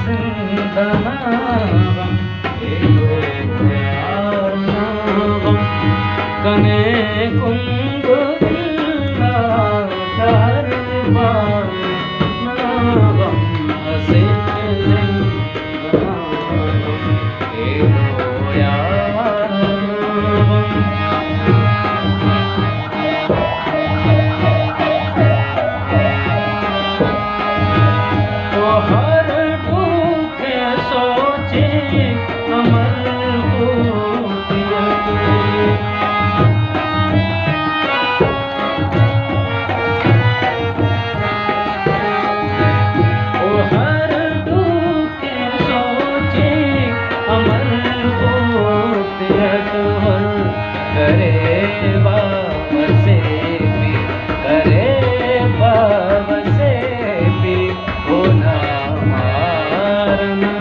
सिंधनागम yellow यारनागम कने कुंगुल्ला दरबार नागम Asit सिंधनागम yellow यारनागम हर दुखे सोचे अमल को हर दुखे सोचे अमल को करे बाबा से भी करे बाबा से भी होना मारना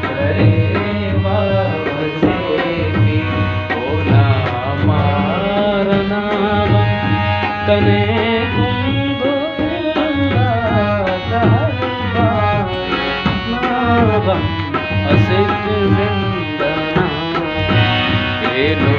करे बाबा से भी होना मारना कने कुंगुल्ला दरबार नागम असित जिंदना एलो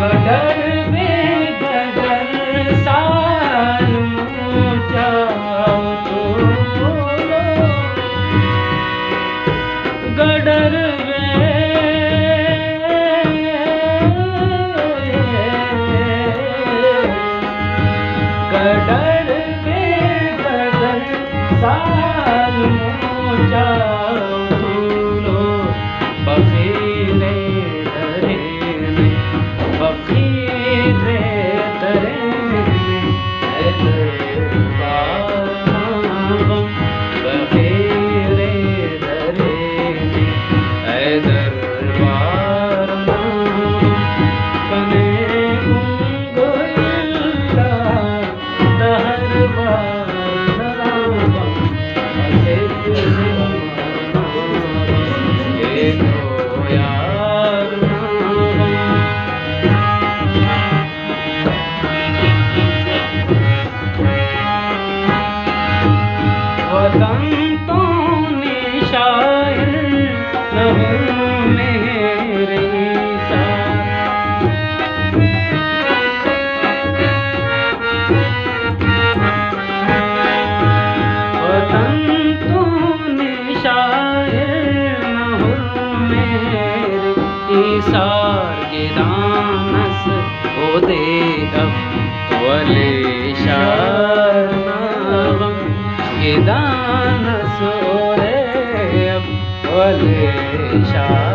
गडर में गडर साल जाओ तो बोलो गडर गडर के गडर साल जाओ भूलो बखीरे धरे बखीरे धरे दरबार बखीरे धरे दरबार कने कुंगुल्ला दरबार नागम असित सिंधनागम एलो यारनागम वतन तो निशायर न हूँ मेरे साथ वतन तो निशायर न हूँ मेरे ईसार के दानस ओ दे अब वले शारनागम के दानस ओ रे अब वले शार